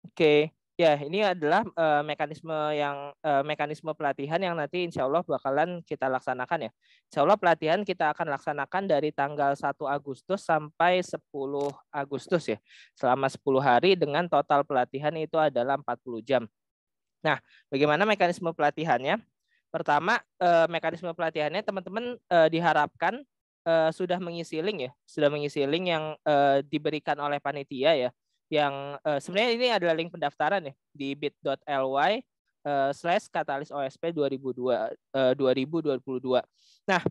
Oke, ya ini adalah mekanisme pelatihan yang nanti insya Allah bakalan kita laksanakan ya. Insya Allah pelatihan kita akan laksanakan dari tanggal 1 Agustus sampai 10 Agustus ya. Selama 10 hari dengan total pelatihan itu adalah 40 jam. Nah, bagaimana mekanisme pelatihannya? Pertama, mekanisme pelatihannya teman-teman diharapkan sudah mengisi link ya, sudah mengisi link yang diberikan oleh panitia ya, yang sebenarnya ini adalah link pendaftaran ya di bit.ly/katalisosp 2022. Nah,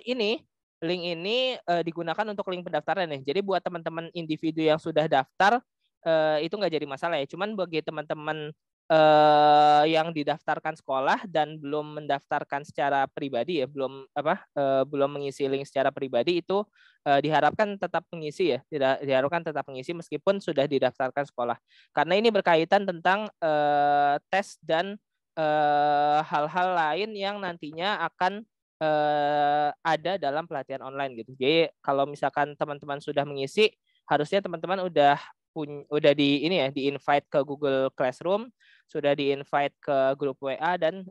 ini link ini digunakan untuk link pendaftaran ya. Jadi buat teman-teman individu yang sudah daftar itu nggak jadi masalah ya. Cuman bagi teman-teman yang didaftarkan sekolah dan belum mendaftarkan secara pribadi ya, belum mengisi link secara pribadi itu diharapkan tetap mengisi ya, diharapkan tetap mengisi meskipun sudah didaftarkan sekolah. Karena ini berkaitan tentang tes dan hal-hal lain yang nantinya akan ada dalam pelatihan online gitu. Jadi kalau misalkan teman-teman sudah mengisi, harusnya teman-teman udah di invite ke Google Classroom, sudah di invite ke grup WA dan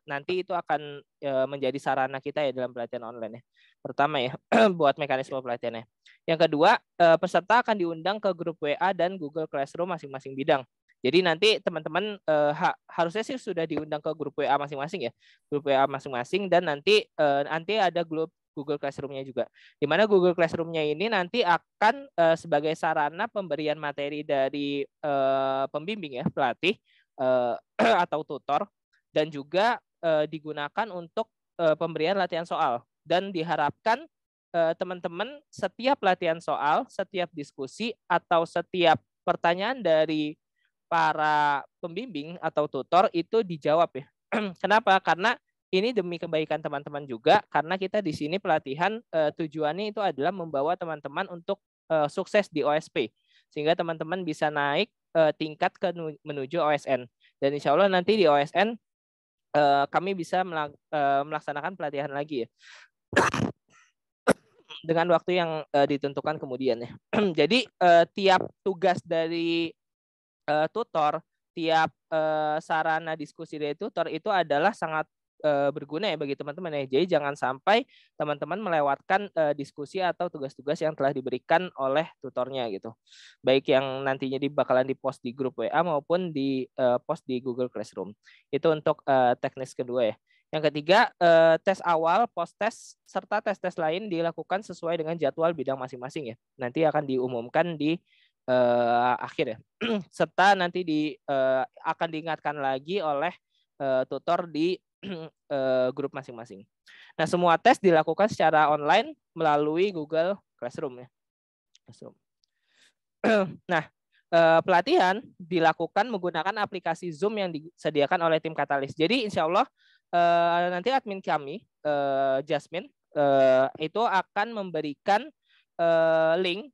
nanti itu akan menjadi sarana kita ya dalam pelatihan online ya. Pertama ya buat mekanisme pelatihannya. Yang kedua, peserta akan diundang ke grup WA dan Google Classroom masing-masing bidang. Jadi nanti teman-teman harusnya sih sudah diundang ke grup WA masing-masing ya, grup WA masing-masing dan nanti ada grup Google Classroom-nya juga. Di mana Google Classroom-nya ini nanti akan sebagai sarana pemberian materi dari pembimbing ya, pelatih atau tutor dan juga digunakan untuk pemberian latihan soal dan diharapkan teman-teman setiap latihan soal, setiap diskusi atau setiap pertanyaan dari para pembimbing atau tutor itu dijawab ya. Kenapa? Karena ini demi kebaikan teman-teman juga, karena kita di sini pelatihan tujuannya itu adalah membawa teman-teman untuk sukses di OSP, sehingga teman-teman bisa naik tingkat menuju OSN. Dan insya Allah nanti di OSN kami bisa melaksanakan pelatihan lagi ya, dengan waktu yang ditentukan kemudian ya. Jadi tiap tugas dari tutor, tiap sarana diskusi dari tutor itu adalah sangat berguna ya bagi teman-teman ya. Jadi jangan sampai teman-teman melewatkan diskusi atau tugas-tugas yang telah diberikan oleh tutornya gitu. Baik yang nantinya bakalan dipost di grup WA maupun di post di Google Classroom. Itu untuk teknis kedua ya. Yang ketiga, tes awal, post tes, serta tes-tes lain dilakukan sesuai dengan jadwal bidang masing-masing ya. Nanti akan diumumkan di akhir ya. Serta nanti akan diingatkan lagi oleh tutor di grup masing-masing. Nah, semua tes dilakukan secara online melalui Google Classroom ya. Nah, pelatihan dilakukan menggunakan aplikasi Zoom yang disediakan oleh tim Katalis. Jadi insya Allah nanti admin kami, Jasmine, itu akan memberikan link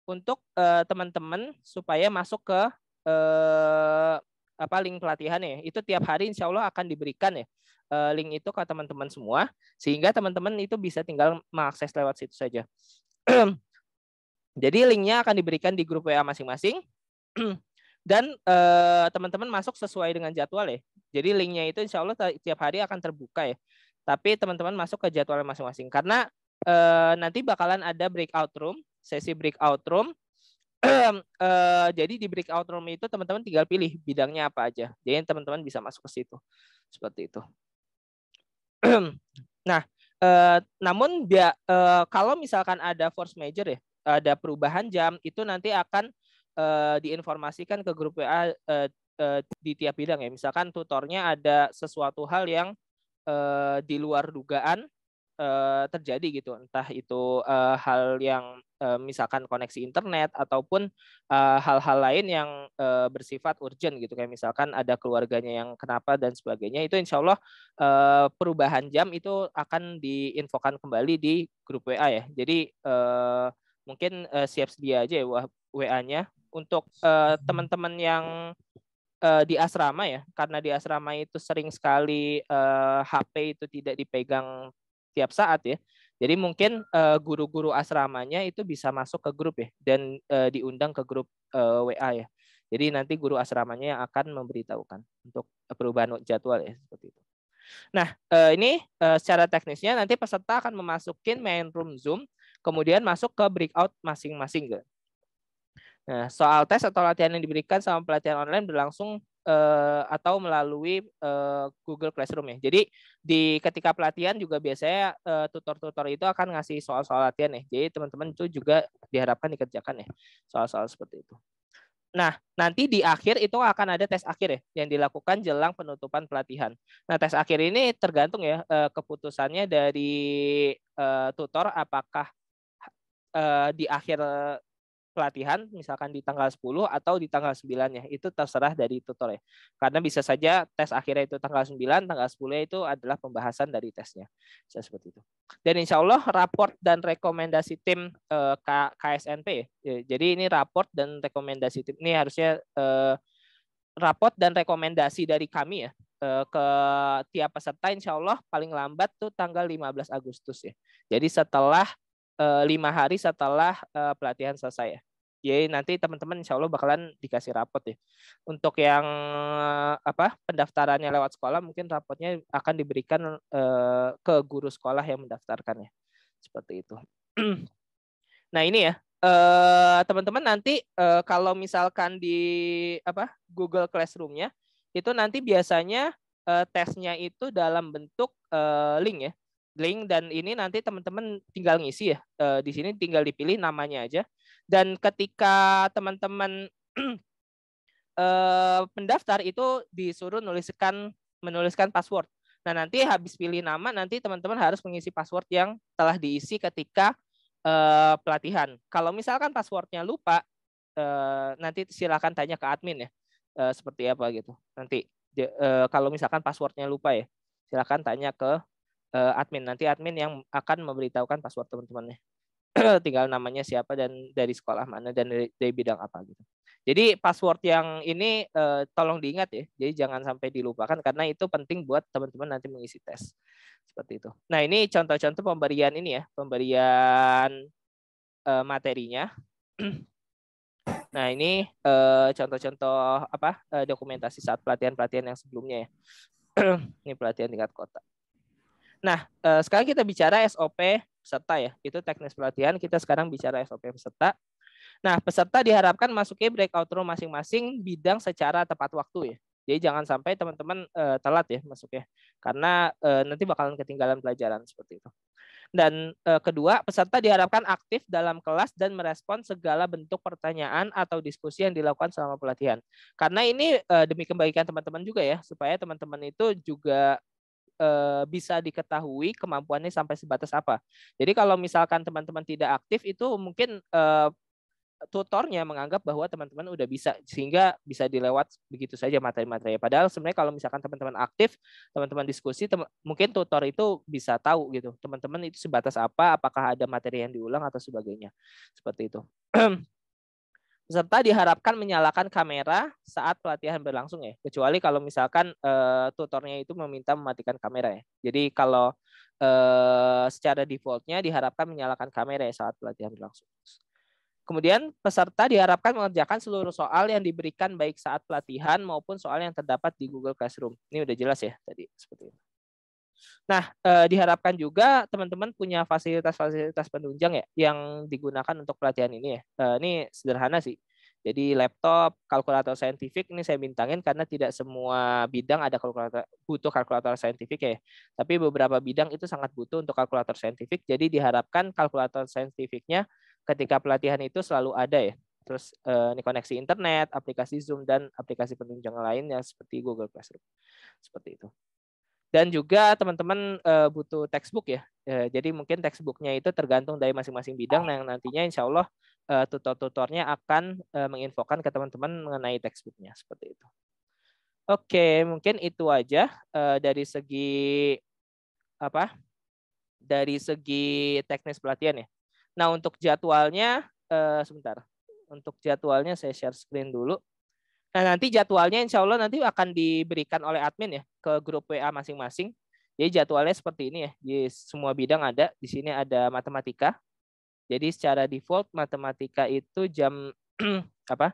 untuk teman-teman supaya masuk ke link pelatihannya. Itu tiap hari insya Allah akan diberikan ya link itu ke teman-teman semua, sehingga teman-teman itu bisa tinggal mengakses lewat situ saja. Jadi linknya akan diberikan di grup WA masing-masing dan teman-teman masuk sesuai dengan jadwal ya. Jadi linknya itu insya Allah tiap hari akan terbuka ya. Tapi teman-teman masuk ke jadwal masing-masing karena nanti bakalan ada breakout room, sesi breakout room. Jadi di breakout room itu teman-teman tinggal pilih bidangnya apa aja. Jadi teman-teman bisa masuk ke situ. Seperti itu. Nah, namun kalau misalkan ada force major ya, ada perubahan jam, itu nanti akan diinformasikan ke grup WA di tiap bidang ya. Misalkan tutornya ada sesuatu hal yang di luar dugaan terjadi gitu, entah itu hal yang misalkan koneksi internet ataupun hal-hal lain yang bersifat urgent gitu, kayak misalkan ada keluarganya yang kenapa dan sebagainya, itu insya Allah perubahan jam itu akan diinfokan kembali di grup WA ya. Jadi mungkin siap sedia aja ya WA-nya untuk teman-teman yang di asrama ya, karena di asrama itu sering sekali HP itu tidak dipegang tiap saat ya. Jadi mungkin guru-guru asramanya itu bisa masuk ke grup ya dan diundang ke grup WA ya. Jadi nanti guru asramanya yang akan memberitahukan untuk perubahan jadwal ya seperti itu. Nah, ini secara teknisnya nanti peserta akan memasukin main room Zoom, kemudian masuk ke breakout masing-masing. Nah, soal tes atau latihan yang diberikan sama pelatihan online berlangsung atau melalui Google Classroom ya. Jadi ketika pelatihan juga biasanya tutor-tutor itu akan ngasih soal-soal latihan ya. Jadi teman-teman itu juga diharapkan dikerjakan ya soal-soal seperti itu. Nah, nanti di akhir itu akan ada tes akhir ya yang dilakukan jelang penutupan pelatihan. Nah, tes akhir ini tergantung ya keputusannya dari tutor apakah di akhir pelatihan misalkan di tanggal 10 atau di tanggal 9 ya. Itu terserah dari tutor ya. Karena bisa saja tes akhirnya itu tanggal 9, tanggal 10 itu adalah pembahasan dari tesnya. Bisa seperti itu. Dan insya Allah raport dan rekomendasi tim KSNP ya. Jadi ini raport dan rekomendasi tim ini harusnya raport dan rekomendasi dari kami ya ke tiap peserta insya Allah paling lambat tuh tanggal 15 Agustus ya. Jadi setelah 5 hari setelah pelatihan selesai ya. Jadi nanti teman-teman insya Allah bakalan dikasih rapot ya. Untuk yang pendaftarannya lewat sekolah mungkin rapotnya akan diberikan ke guru sekolah yang mendaftarkan ya. Seperti itu. Nah ini ya teman-teman nanti kalau misalkan di Google Classroom-nya itu nanti biasanya tesnya itu dalam bentuk link ya. Link dan ini nanti teman-teman tinggal ngisi ya. Di sini tinggal dipilih namanya aja. Dan ketika teman-teman pendaftar itu disuruh menuliskan password. Nah, nanti habis pilih nama nanti teman-teman harus mengisi password yang telah diisi ketika pelatihan. Kalau misalkan passwordnya lupa, nanti silakan tanya ke admin ya. Seperti apa gitu. Nanti kalau misalkan passwordnya lupa ya, silakan tanya ke admin. Nanti admin yang akan memberitahukan password teman-temannya. Tinggal namanya siapa dan dari sekolah mana dan dari bidang apa gitu. Jadi password yang ini tolong diingat ya. Jadi jangan sampai dilupakan karena itu penting buat teman-teman nanti mengisi tes. Seperti itu. Nah, ini contoh-contoh pemberian ini ya, pemberian materinya. Nah, ini contoh-contoh dokumentasi saat pelatihan-pelatihan yang sebelumnya ya. Ini pelatihan tingkat kota. Nah, sekarang kita bicara SOP peserta ya. Itu teknis pelatihan, kita sekarang bicara SOP peserta. Nah, peserta diharapkan masuki breakout room masing-masing bidang secara tepat waktu ya. Jadi jangan sampai teman-teman telat ya masuknya. Karena nanti bakalan ketinggalan pelajaran seperti itu. Dan kedua, peserta diharapkan aktif dalam kelas dan merespon segala bentuk pertanyaan atau diskusi yang dilakukan selama pelatihan. Karena ini demi kebaikan teman-teman juga ya, supaya teman-teman itu juga bisa diketahui kemampuannya sampai sebatas apa. Jadi kalau misalkan teman-teman tidak aktif itu mungkin tutornya menganggap bahwa teman-teman udah bisa sehingga bisa dilewat begitu saja materi-materinya. Padahal sebenarnya kalau misalkan teman-teman aktif, teman-teman diskusi, mungkin tutor itu bisa tahu gitu. Teman-teman itu sebatas apa, apakah ada materi yang diulang atau sebagainya. Seperti itu. Peserta diharapkan menyalakan kamera saat pelatihan berlangsung ya. Kecuali kalau misalkan tutornya itu meminta mematikan kamera ya. Jadi kalau secara defaultnya diharapkan menyalakan kamera ya saat pelatihan berlangsung. Kemudian peserta diharapkan mengerjakan seluruh soal yang diberikan baik saat pelatihan maupun soal yang terdapat di Google Classroom. Ini udah jelas ya tadi seperti itu. Nah, diharapkan juga teman-teman punya fasilitas-fasilitas penunjang ya yang digunakan untuk pelatihan ini ya. Ini sederhana sih. Jadi laptop, kalkulator saintifik ini saya bintangin karena tidak semua bidang ada butuh kalkulator saintifik ya. Tapi beberapa bidang itu sangat butuh untuk kalkulator saintifik. Jadi diharapkan kalkulator saintifiknya ketika pelatihan itu selalu ada ya. Terus ini koneksi internet, aplikasi Zoom dan aplikasi penunjang lainnya seperti Google Classroom. Seperti itu. Dan juga teman-teman butuh textbook ya. Jadi mungkin textbooknya itu tergantung dari masing-masing bidang yang nantinya insya Allah tutor-tutornya akan menginfokan ke teman-teman mengenai textbooknya seperti itu. Oke, mungkin itu aja dari segi dari segi teknis pelatihan ya. Nah, untuk jadwalnya sebentar. Untuk jadwalnya saya share screen dulu. Nah, nanti jadwalnya insya Allah nanti akan diberikan oleh admin ya ke grup WA masing-masing. Jadi jadwalnya seperti ini ya. Di semua bidang ada. Di sini ada matematika. Jadi secara default matematika itu jam apa?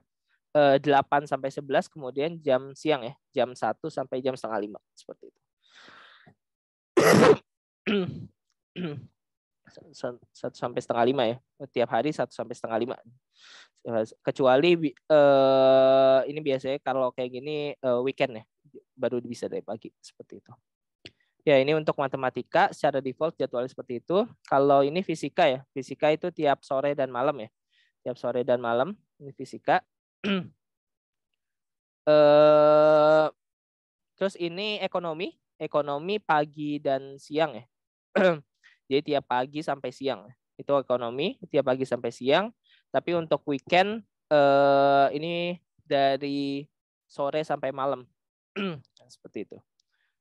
8 sampai 11, kemudian jam siang ya, jam 1 sampai jam setengah 5 seperti itu. 1 sampai setengah 5 ya. Tiap hari 1 sampai setengah 5. Kecuali ini biasanya kalau kayak gini weekend ya, baru bisa dari pagi seperti itu. Ya, ini untuk matematika secara default jadwalnya seperti itu. Kalau ini fisika ya, fisika itu tiap sore dan malam ya. Tiap sore dan malam ini fisika. Terus ini ekonomi, ekonomi pagi dan siang ya. Jadi tiap pagi sampai siang. Itu ekonomi tiap pagi sampai siang. Tapi untuk weekend ini dari sore sampai malam. Seperti itu.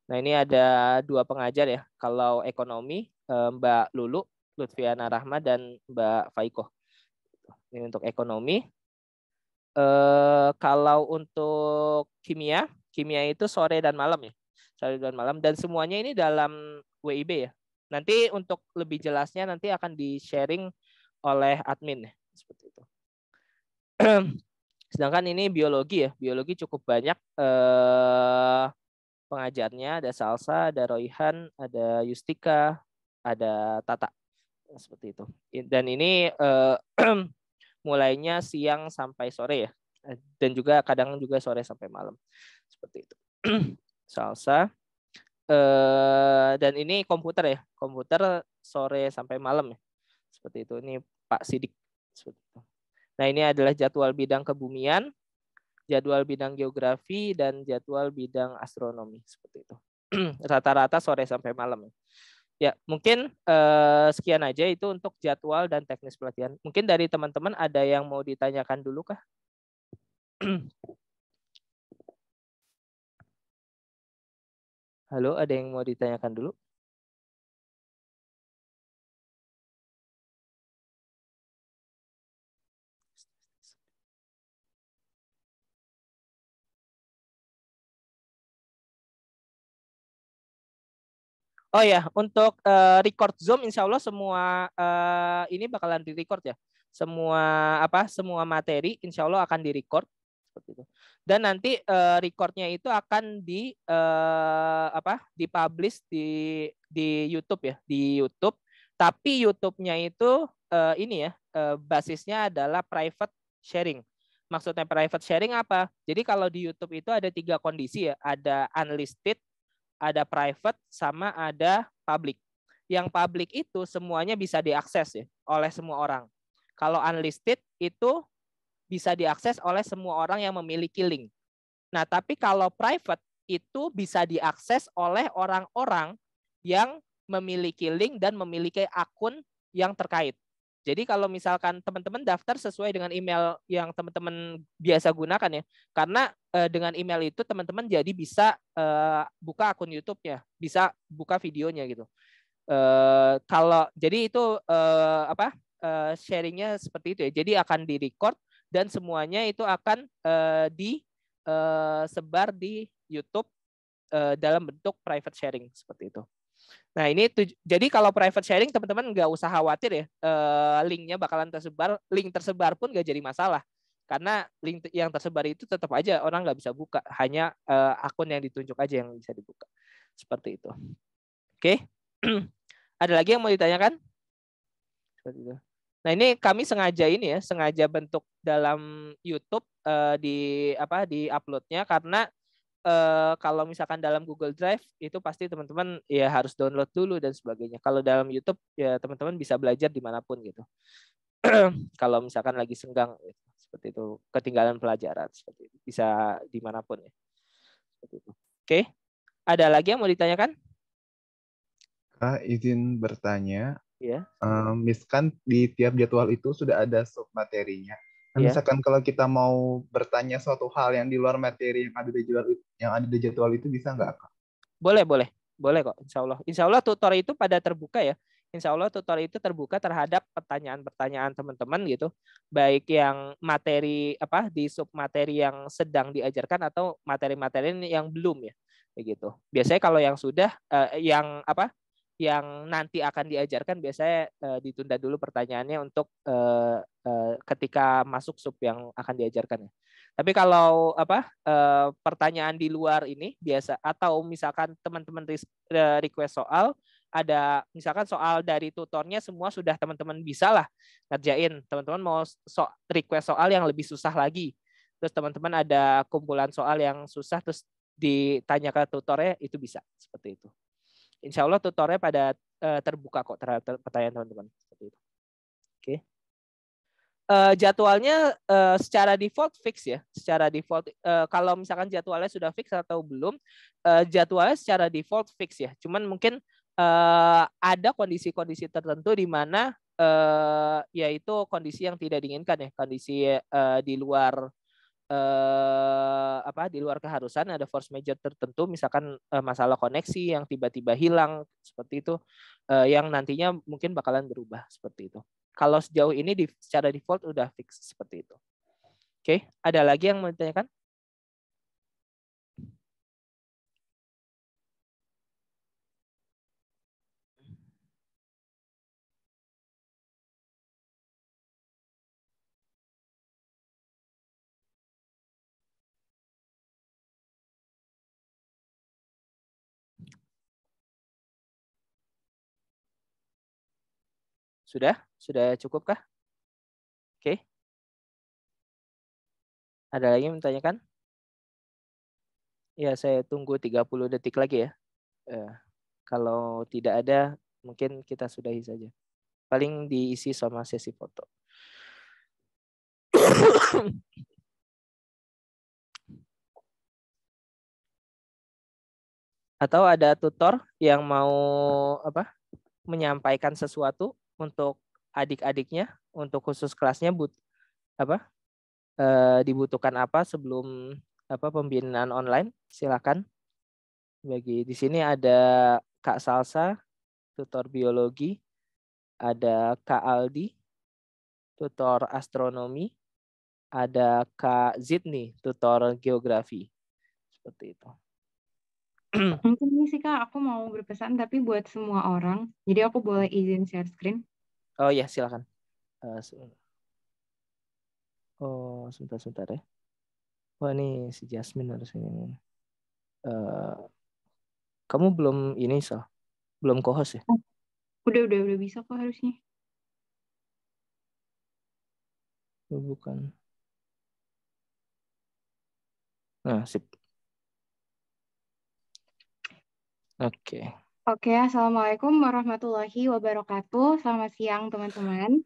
Nah, ini ada 2 pengajar ya. Kalau ekonomi Mbak Lulu, Lutfiana Rahma, dan Mbak Faiko. Ini untuk ekonomi. Kalau untuk kimia, kimia itu sore dan malam ya. Sore dan malam. Dan semuanya ini dalam WIB ya. Nanti untuk lebih jelasnya nanti akan di-sharing oleh admin ya. Seperti itu. Sedangkan ini biologi ya. Biologi cukup banyak pengajarnya, ada Salsa, ada Royhan, ada Yustika, ada Tata, seperti itu. Dan ini mulainya siang sampai sore ya, dan juga kadang juga sore sampai malam, seperti itu. Salsa, dan ini komputer ya, komputer sore sampai malam ya, seperti itu. Ini Pak Sidik, seperti itu. Nah, ini adalah jadwal bidang kebumian, jadwal bidang geografi, dan jadwal bidang astronomi, seperti itu. Rata-rata sore sampai malam. Ya, mungkin sekian aja itu untuk jadwal dan teknis pelatihan. Mungkin dari teman-teman ada yang mau ditanyakan dulu kah? Halo, ada yang mau ditanyakan dulu? Oh ya, untuk record Zoom, insya Allah semua ini bakalan di-record ya. Semua materi, insya Allah akan di-record seperti itu. Dan nanti recordnya itu akan dipublish di YouTube ya, di YouTube. Tapi YouTube-nya itu ini ya, basisnya adalah private sharing. Maksudnya private sharing apa? Jadi kalau di YouTube itu ada 3 kondisi ya, ada unlisted, ada private, sama ada public. Yang public itu semuanya bisa diakses ya oleh semua orang. Kalau unlisted itu bisa diakses oleh semua orang yang memiliki link. Nah, tapi kalau private itu bisa diakses oleh orang-orang yang memiliki link dan memiliki akun yang terkait. Jadi kalau misalkan teman-teman daftar sesuai dengan email yang teman-teman biasa gunakan ya, karena dengan email itu teman-teman jadi bisa buka akun YouTube-nya, bisa buka videonya gitu. Kalau jadi itu sharingnya seperti itu ya. Jadi akan di-record dan semuanya itu akan disebar di YouTube dalam bentuk private sharing seperti itu. Nah, ini jadi kalau private sharing teman-teman nggak usah khawatir ya, linknya bakalan tersebar, link tersebar pun nggak jadi masalah. Karena link yang tersebar itu tetap aja orang nggak bisa buka, hanya akun yang ditunjuk aja yang bisa dibuka. Seperti itu. Oke. Ada lagi yang mau ditanyakan? Seperti itu. Nah, ini kami sengaja ini ya, sengaja bentuk dalam YouTube di uploadnya karena kalau misalkan dalam Google Drive itu pasti teman-teman ya harus download dulu dan sebagainya. Kalau dalam YouTube ya teman-teman bisa belajar dimanapun gitu. Kalau misalkan lagi senggang gitu, seperti itu, ketinggalan pelajaran seperti itu, bisa dimanapun ya. Seperti itu. Oke, ada lagi yang mau ditanyakan? Kak, izin bertanya. Ya. Misalkan di tiap jadwal itu sudah ada sub materinya. Nah, Ya. misalkan kalau kita mau bertanya suatu hal yang di luar materi yang ada di jadwal itu bisa nggak, Kak? Boleh kok. Insya Allah tutor itu pada terbuka ya. Insya Allah tutor itu terbuka terhadap pertanyaan-pertanyaan teman-teman gitu, baik yang materi di sub materi yang sedang diajarkan atau materi-materi yang belum ya. kayak gitu. Biasanya kalau yang sudah yang nanti akan diajarkan biasanya ditunda dulu pertanyaannya untuk ketika masuk sub yang akan diajarkan. Tapi kalau pertanyaan di luar ini biasa, atau misalkan teman-teman request soal, ada misalkan soal dari tutornya semua sudah teman-teman bisa lah ngerjain, teman-teman mau request soal yang lebih susah lagi, terus teman-teman ada kumpulan soal yang susah terus ditanya ke tutornya, itu bisa seperti itu. Insya Allah tutornya pada terbuka kok terhadap pertanyaan teman-teman seperti itu. Oke. Jadwalnya secara default fix ya. Secara default kalau misalkan jadwalnya sudah fix atau belum, jadwalnya secara default fix ya. Cuman mungkin ada kondisi-kondisi tertentu di mana yaitu kondisi yang tidak diinginkan ya, kondisi di luar di luar keharusan, ada force major tertentu, misalkan masalah koneksi yang tiba-tiba hilang seperti itu, yang nantinya mungkin bakalan berubah seperti itu. Kalau sejauh ini secara default udah fix seperti itu. Oke, ada lagi yang mau ditanyakan? Sudah cukup kah? Oke. Ada lagi yang ditanyakan? Ya, saya tunggu 30 detik lagi ya. Kalau tidak ada, mungkin kita sudahi saja. Paling diisi sama sesi foto. Atau ada tutor yang mau menyampaikan sesuatu untuk adik-adiknya, untuk khusus kelasnya dibutuhkan apa sebelum pembinaan online? Silakan. Bagi di sini ada Kak Salsa, tutor biologi, ada Kak Aldi, tutor astronomi, ada Kak Zidni, tutor geografi. Seperti itu. Mungkin ini sih Kak, aku mau berpesan tapi buat semua orang. Jadi aku boleh izin share screen? Oh ya, silakan. Sebentar ya. Wah, ini si Jasmine harus ini. Kamu belum ini, belum co-host ya? Udah bisa kok harusnya. Bukan. Nah, sip. Oke. Oke, Assalamualaikum warahmatullahi wabarakatuh. Selamat siang teman-teman.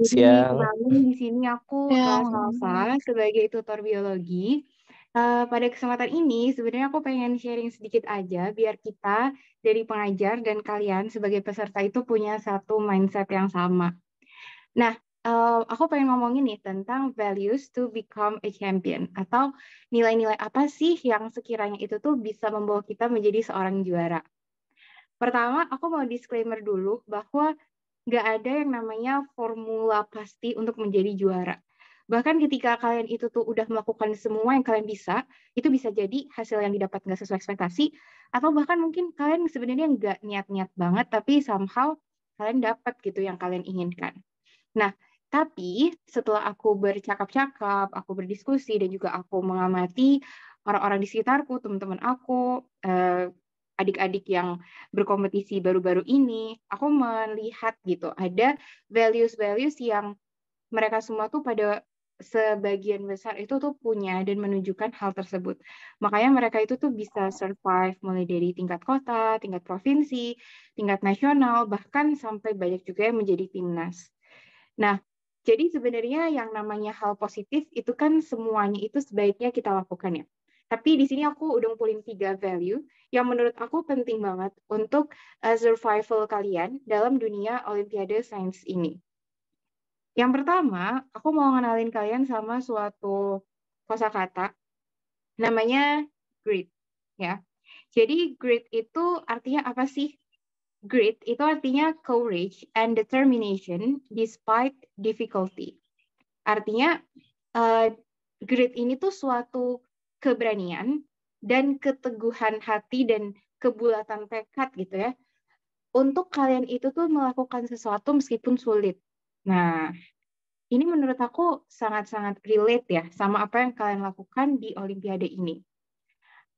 Siang. Di sini aku Salsa sebagai tutor biologi. Pada kesempatan ini sebenarnya aku pengen sharing sedikit aja biar kita dari pengajar dan kalian sebagai peserta itu punya satu mindset yang sama. Nah, aku pengen ngomongin nih tentang values to become a champion, atau nilai-nilai apa sih yang sekiranya itu tuh bisa membawa kita menjadi seorang juara. Pertama, aku mau disclaimer dulu bahwa nggak ada yang namanya formula pasti untuk menjadi juara. Bahkan ketika kalian itu tuh udah melakukan semua yang kalian bisa, itu bisa jadi hasil yang didapat nggak sesuai ekspektasi, atau bahkan mungkin kalian sebenarnya nggak niat-niat banget, tapi somehow kalian dapat gitu yang kalian inginkan. Nah, tapi setelah aku bercakap-cakap, aku berdiskusi, dan juga aku mengamati orang-orang di sekitarku, teman-teman aku, adik-adik yang berkompetisi baru-baru ini, aku melihat gitu, ada values-values yang mereka semua tuh pada sebagian besar itu tuh punya dan menunjukkan hal tersebut. Makanya mereka itu tuh bisa survive mulai dari tingkat kota, tingkat provinsi, tingkat nasional, bahkan sampai banyak juga yang menjadi timnas. Nah, jadi sebenarnya yang namanya hal positif itu kan semuanya itu sebaiknya kita lakukan ya. Tapi di sini aku udah ngumpulin 3 value yang menurut aku penting banget untuk survival kalian dalam dunia Olimpiade Sains ini. Yang pertama, aku mau ngenalin kalian sama suatu kosakata namanya grit ya. Jadi grit itu artinya apa sih? Grit itu artinya courage and determination despite difficulty. Artinya grit ini tuh suatu keberanian dan keteguhan hati dan kebulatan tekad gitu ya. Untuk kalian itu tuh melakukan sesuatu meskipun sulit. Nah, ini menurut aku sangat-sangat relate ya sama apa yang kalian lakukan di Olimpiade ini.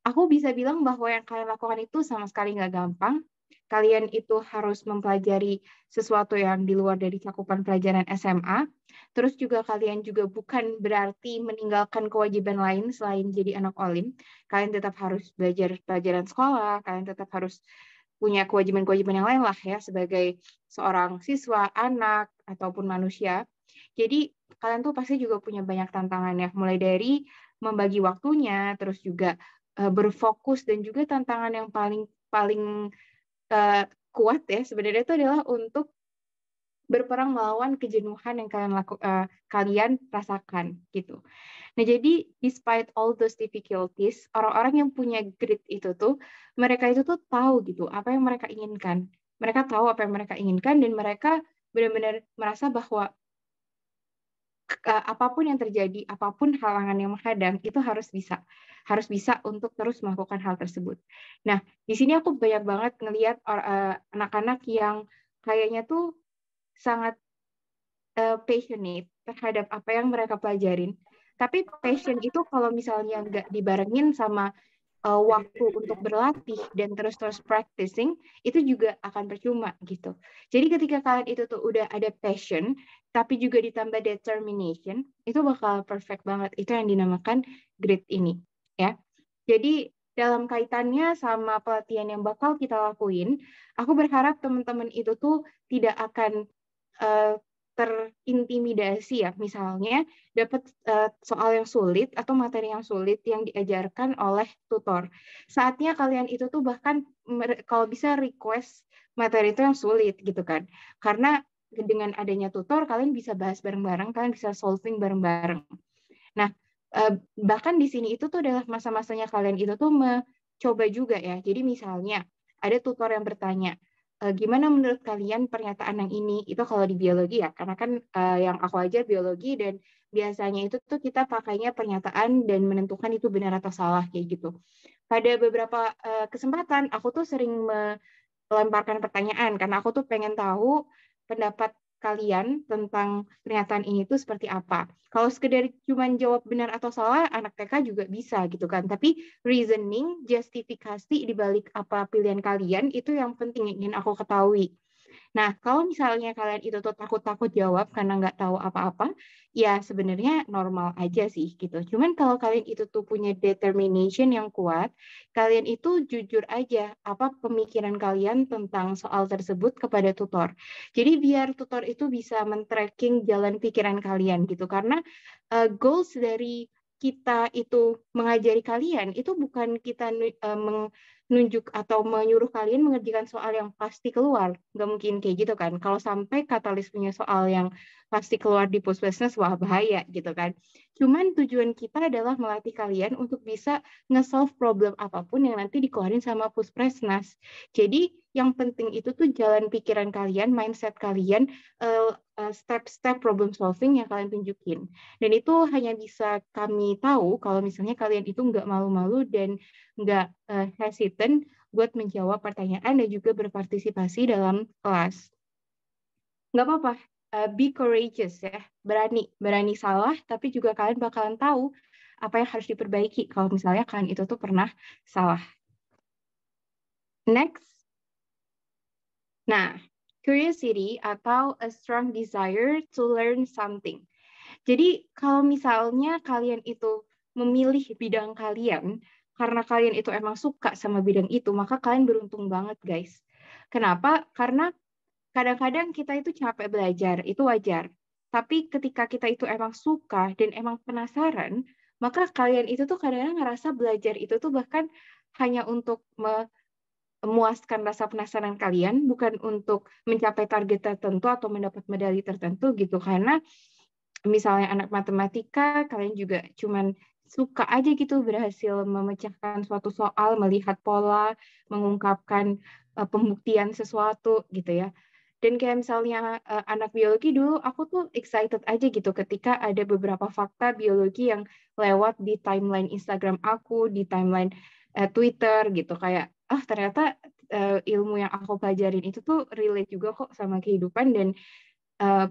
Aku bisa bilang bahwa yang kalian lakukan itu sama sekali nggak gampang. Kalian itu harus mempelajari sesuatu yang di luar dari cakupan pelajaran SMA. Terus juga kalian juga bukan berarti meninggalkan kewajiban lain selain jadi anak Olim. Kalian tetap harus belajar pelajaran sekolah, kalian tetap harus punya kewajiban-kewajiban yang lain lah ya sebagai seorang siswa, anak, ataupun manusia. Jadi kalian tuh pasti juga punya banyak tantangan ya, mulai dari membagi waktunya, terus juga berfokus, dan juga tantangan yang paling kuat ya sebenarnya itu adalah untuk berperang melawan kejenuhan yang kalian rasakan gitu. Nah, jadi despite all those difficulties, orang-orang yang punya grit itu tuh mereka itu tuh tahu gitu apa yang mereka inginkan. Mereka tahu apa yang mereka inginkan dan mereka benar-benar merasa bahwa apapun yang terjadi, apapun halangan yang menghadang, itu harus bisa untuk terus melakukan hal tersebut. Nah, di sini aku banyak banget ngelihat anak-anak yang kayaknya tuh sangat passionate terhadap apa yang mereka pelajarin. Tapi passion itu kalau misalnya nggak dibarengin sama waktu untuk berlatih dan terus-terus practicing, itu juga akan percuma gitu. Jadi ketika kalian itu tuh udah ada passion, tapi juga ditambah determination, itu bakal perfect banget. Itu yang dinamakan grit ini, ya. Jadi dalam kaitannya sama pelatihan yang bakal kita lakuin, aku berharap teman-teman itu tuh tidak akan terintimidasi ya, misalnya dapat soal yang sulit atau materi yang sulit yang diajarkan oleh tutor. Saatnya kalian itu tuh bahkan kalau bisa request materi itu yang sulit gitu kan. Karena dengan adanya tutor kalian bisa bahas bareng-bareng, kalian bisa solving bareng-bareng. Nah, bahkan di sini itu tuh adalah masa-masanya kalian itu tuh mencoba juga ya. Jadi misalnya ada tutor yang bertanya, gimana menurut kalian pernyataan yang ini? Itu kalau di biologi ya, karena kan yang aku ajar biologi dan biasanya itu tuh kita pakainya pernyataan dan menentukan itu benar atau salah kayak gitu. Pada beberapa kesempatan aku tuh sering melemparkan pertanyaan karena aku tuh pengen tahu pendapat kalian tentang pernyataan ini tuh seperti apa. Kalau sekedar cuma jawab benar atau salah, anak TK juga bisa gitu kan. Tapi reasoning, justifikasi di balik apa pilihan kalian, itu yang penting ingin aku ketahui. Nah, kalau misalnya kalian itu tuh takut-takut jawab karena nggak tahu apa-apa, ya sebenarnya normal aja sih gitu. Cuman kalau kalian itu tuh punya determination yang kuat, kalian itu jujur aja apa pemikiran kalian tentang soal tersebut kepada tutor. Jadi biar tutor itu bisa men-tracking jalan pikiran kalian gitu. Karena goals dari kita itu mengajari kalian itu bukan kita menunjuk atau menyuruh kalian mengerjakan soal yang pasti keluar. Nggak mungkin kayak gitu kan. Kalau sampai Katalis punya soal yang pasti keluar di Puspesnas, wah bahaya gitu kan. Cuman tujuan kita adalah melatih kalian untuk bisa nge-solve problem apapun yang nanti dikeluarin sama Puspesnas. Jadi yang penting itu tuh jalan pikiran kalian, mindset kalian, step-step problem solving yang kalian tunjukin. Dan itu hanya bisa kami tahu kalau misalnya kalian itu nggak malu-malu dan nggak hesitant buat menjawab pertanyaan dan juga berpartisipasi dalam kelas. Nggak apa-apa, be courageous ya, berani salah, tapi juga kalian bakalan tahu apa yang harus diperbaiki kalau misalnya kalian itu tuh pernah salah. Next. Nah, curiosity atau a strong desire to learn something. Jadi kalau misalnya kalian itu memilih bidang kalian, karena kalian itu emang suka sama bidang itu, maka kalian beruntung banget guys. Kenapa? Karena kadang-kadang kita itu capek belajar, itu wajar. Tapi ketika kita itu emang suka dan emang penasaran, maka kalian itu tuh kadang-kadang ngerasa belajar itu tuh bahkan hanya untuk memuaskan rasa penasaran kalian, bukan untuk mencapai target tertentu atau mendapat medali tertentu gitu. Karena misalnya anak matematika, kalian juga cuman suka aja gitu berhasil memecahkan suatu soal, melihat pola, mengungkapkan pembuktian sesuatu gitu ya. Dan kayak misalnya anak biologi dulu, aku tuh excited aja gitu ketika ada beberapa fakta biologi yang lewat di timeline Instagram aku, di timeline Twitter gitu. Kayak, ternyata ilmu yang aku pelajarin itu tuh relate juga kok sama kehidupan, dan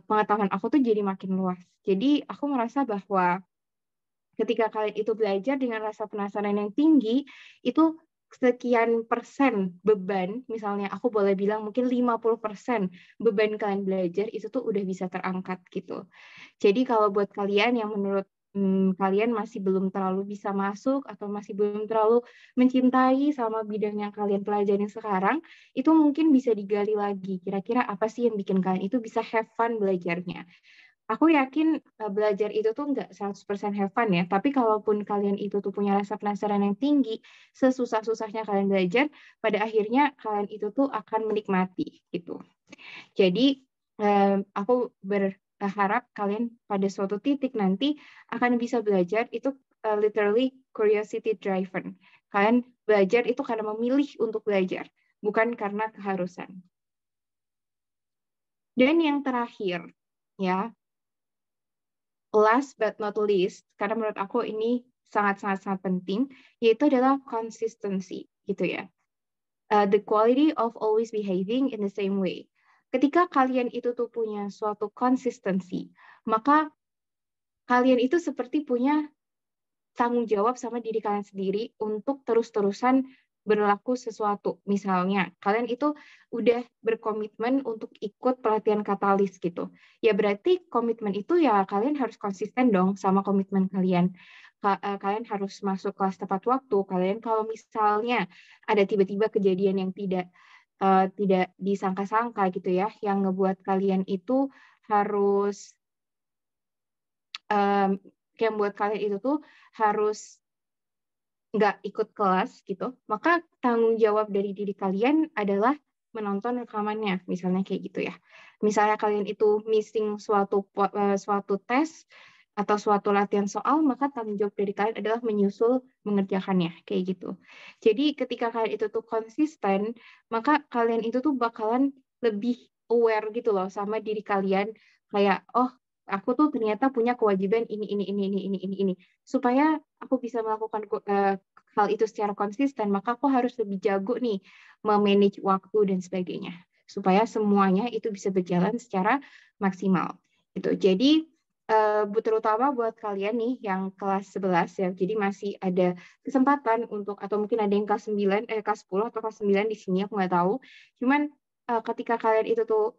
pengetahuan aku tuh jadi makin luas. Jadi aku merasa bahwa ketika kalian itu belajar dengan rasa penasaran yang tinggi, itu sekian persen beban, misalnya aku boleh bilang mungkin 50% beban kalian belajar itu tuh udah bisa terangkat gitu. Jadi kalau buat kalian yang menurut kalian masih belum terlalu bisa masuk atau masih belum terlalu mencintai sama bidang yang kalian pelajarin sekarang, itu mungkin bisa digali lagi. Kira-kira apa sih yang bikin kalian itu bisa have fun belajarnya? Aku yakin belajar itu tuh nggak 100% have fun ya, tapi kalaupun kalian itu tuh punya rasa penasaran yang tinggi, sesusah-susahnya kalian belajar, pada akhirnya kalian itu tuh akan menikmati gitu. Jadi aku berharap kalian pada suatu titik nanti akan bisa belajar itu literally curiosity driven. Kalian belajar itu karena memilih untuk belajar, bukan karena keharusan. Dan yang terakhir, ya, last but not least, karena menurut aku ini sangat-sangat penting, yaitu adalah consistency, gitu ya. The quality of always behaving in the same way. Ketika kalian itu tuh punya suatu konsistensi, maka kalian itu seperti punya tanggung jawab sama diri kalian sendiri untuk terus-terusan berlaku sesuatu. Misalnya, kalian itu udah berkomitmen untuk ikut pelatihan katalis gitu. Ya berarti komitmen itu ya kalian harus konsisten dong sama komitmen kalian. Kalian harus masuk kelas tepat waktu. Kalian kalau misalnya ada tiba-tiba kejadian yang tidak disangka-sangka gitu ya, yang ngebuat kalian itu harus yang buat kalian itu tuh harus nggak ikut kelas gitu, maka tanggung jawab dari diri kalian adalah menonton rekamannya, misalnya kayak gitu ya. Misalnya kalian itu missing suatu tes atau suatu latihan soal, maka tanggung jawab dari kalian adalah menyusul mengerjakannya, kayak gitu. Jadi ketika kalian itu tuh konsisten, maka kalian itu tuh bakalan lebih aware gitu loh sama diri kalian, kayak aku tuh ternyata punya kewajiban ini. Supaya aku bisa melakukan hal itu secara konsisten, maka aku harus lebih jago nih memanage waktu dan sebagainya. Supaya semuanya itu bisa berjalan secara maksimal. Gitu. Jadi terutama buat kalian nih yang kelas 11 ya, jadi masih ada kesempatan untuk, atau mungkin ada yang kelas 9, kelas 10 atau kelas 9 di sini, aku nggak tahu. Cuman ketika kalian itu tuh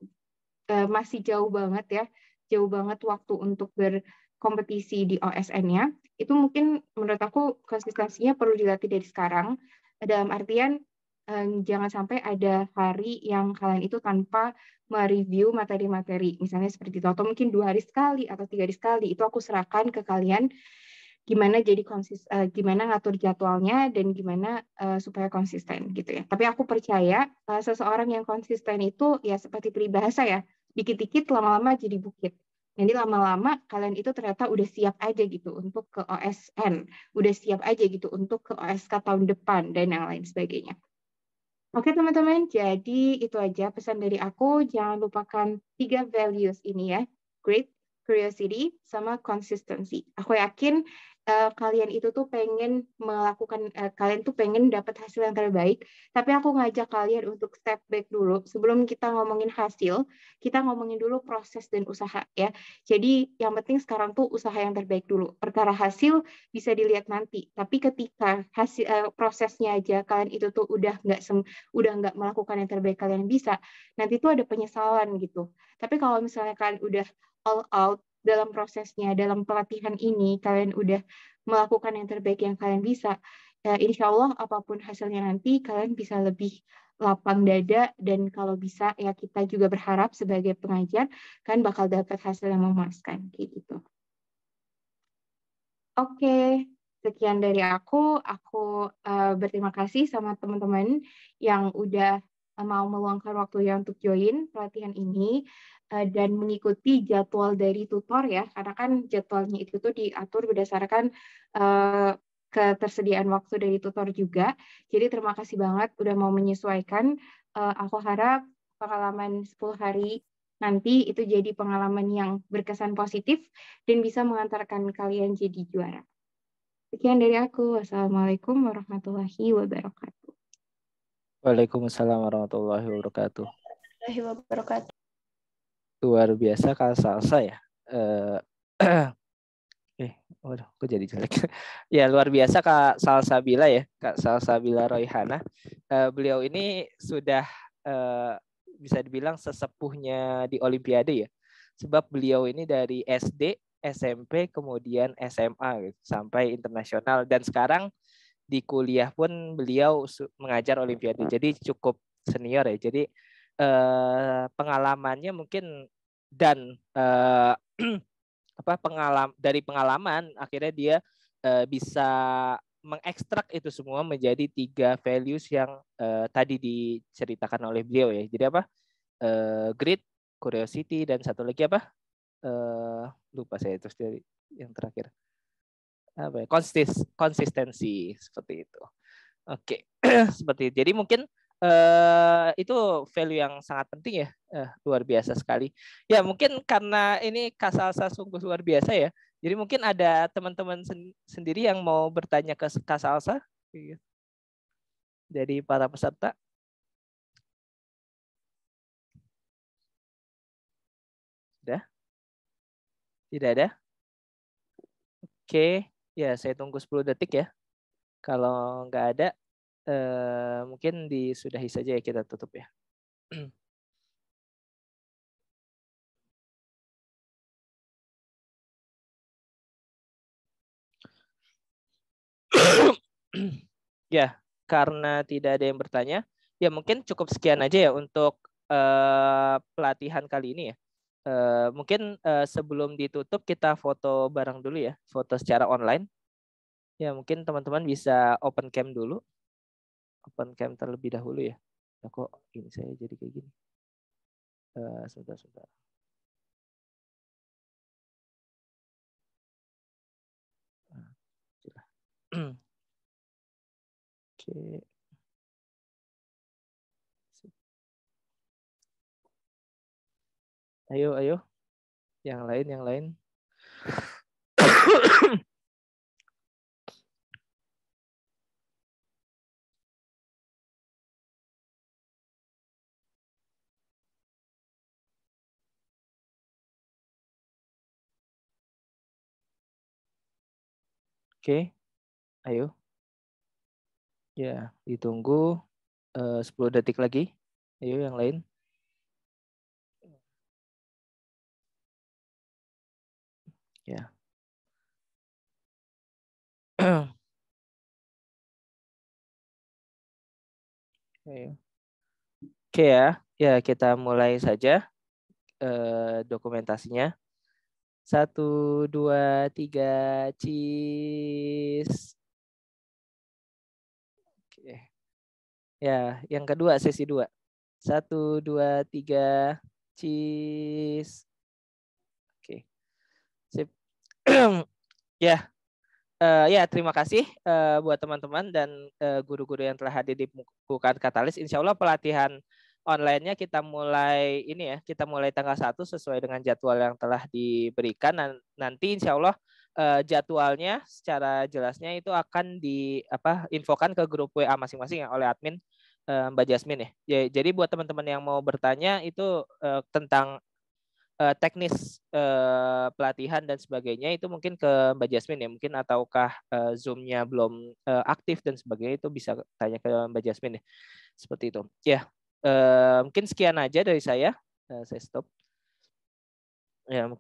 masih jauh banget waktu untuk berkompetisi di OSN-nya, itu mungkin menurut aku konsistensinya perlu dilatih dari sekarang, dalam artian jangan sampai ada hari yang kalian itu tanpa mereview materi-materi, misalnya seperti itu, atau mungkin 2 hari sekali atau 3 hari sekali, itu aku serahkan ke kalian gimana gimana ngatur jadwalnya dan gimana supaya konsisten gitu ya. Tapi aku percaya seseorang yang konsisten itu ya seperti peribahasa ya, dikit-dikit lama-lama jadi bukit. Jadi lama-lama kalian itu ternyata udah siap aja gitu untuk ke OSN, udah siap aja gitu untuk ke OSK tahun depan dan yang lain sebagainya. Oke teman-teman, jadi itu aja pesan dari aku. Jangan lupakan 3 values ini ya, great, curiosity, sama consistency. Aku yakin kalian itu tuh pengen melakukan, kalian tuh pengen dapat hasil yang terbaik, tapi aku ngajak kalian untuk step back dulu. Sebelum kita ngomongin hasil, kita ngomongin dulu proses dan usaha ya. Jadi yang penting sekarang tuh usaha yang terbaik dulu. Perkara hasil bisa dilihat nanti, tapi ketika hasil prosesnya aja kalian itu tuh udah nggak melakukan yang terbaik kalian bisa, nanti tuh ada penyesalan gitu. Tapi kalau misalnya kalian udah all out dalam prosesnya, dalam pelatihan ini, kalian udah melakukan yang terbaik yang kalian bisa, ya insya Allah apapun hasilnya nanti, kalian bisa lebih lapang dada, dan kalau bisa ya kita juga berharap sebagai pengajar, kalian bakal dapat hasil yang memuaskan, kayak gitu. Oke, sekian dari aku. Aku berterima kasih sama teman-teman yang udah mau meluangkan waktunya untuk join pelatihan ini dan mengikuti jadwal dari tutor ya, karena kan jadwalnya itu tuh diatur berdasarkan ketersediaan waktu dari tutor juga. Jadi terima kasih banget udah mau menyesuaikan. Aku harap pengalaman 10 hari nanti itu jadi pengalaman yang berkesan positif dan bisa mengantarkan kalian jadi juara. Sekian dari aku. Wassalamualaikum warahmatullahi wabarakatuh. Waalaikumsalam warahmatullahi wabarakatuh. Luar biasa Kak Salsa ya. Waduh, kok jadi jelek. Ya luar biasa Kak Salsabila ya, Kak Salsabila Royhana. Beliau ini sudah bisa dibilang sesepuhnya di Olimpiade ya. Sebab beliau ini dari SD, SMP, kemudian SMA gitu, sampai internasional dan sekarang di kuliah pun beliau mengajar Olimpiade. Jadi cukup senior ya. Jadi pengalamannya mungkin dan dari pengalaman akhirnya dia bisa mengekstrak itu semua menjadi 3 values yang tadi diceritakan oleh beliau ya. Jadi apa? Grit, curiosity, dan satu lagi apa? Lupa saya terus dari yang terakhir. Apa ya? Konsistensi seperti itu. Oke, seperti itu. Jadi mungkin itu value yang sangat penting ya, luar biasa sekali. Ya mungkin karena ini Kak Salsa sungguh luar biasa ya. Jadi mungkin ada teman-teman sendiri yang mau bertanya ke Kak Salsa dari para peserta. Sudah? Tidak ada? Oke, ya saya tunggu 10 detik ya. Kalau nggak ada, mungkin disudahi saja ya, kita tutup ya. Ya, karena tidak ada yang bertanya, ya mungkin cukup sekian aja ya untuk pelatihan kali ini ya. Mungkin sebelum ditutup kita foto bareng dulu ya, foto secara online. Ya mungkin teman-teman bisa open cam dulu, open cam terlebih dahulu ya. Nah, kok ini saya jadi kayak gini? Sebentar. Oke. Ayo. Yang lain. Oke. Ayo. Ya, ditunggu 10 detik lagi. Ayo yang lain. Ya. Oke ya. Ya, kita mulai saja dokumentasinya. 1, 2, 3, cheese. Oke. Ya, yang kedua sesi 2. 1, 2, 3, cheese. Oke. Sip. Ya. Ya, terima kasih buat teman-teman dan guru-guru yang telah hadir di Bukan Katalis. Insya Allah pelatihan online-nya kita mulai kita mulai tanggal 1 sesuai dengan jadwal yang telah diberikan. Nanti insya Allah jadwalnya secara jelasnya itu akan infokan ke grup WA masing-masing ya, oleh admin Mbak Jasmine ya. Jadi buat teman-teman yang mau bertanya itu tentang teknis pelatihan dan sebagainya itu mungkin ke Mbak Jasmine ya, mungkin ataukah Zoom-nya belum aktif dan sebagainya, itu bisa tanya ke Mbak Jasmine ya. Seperti itu. Ya, mungkin sekian aja dari saya. Saya stop. Ya.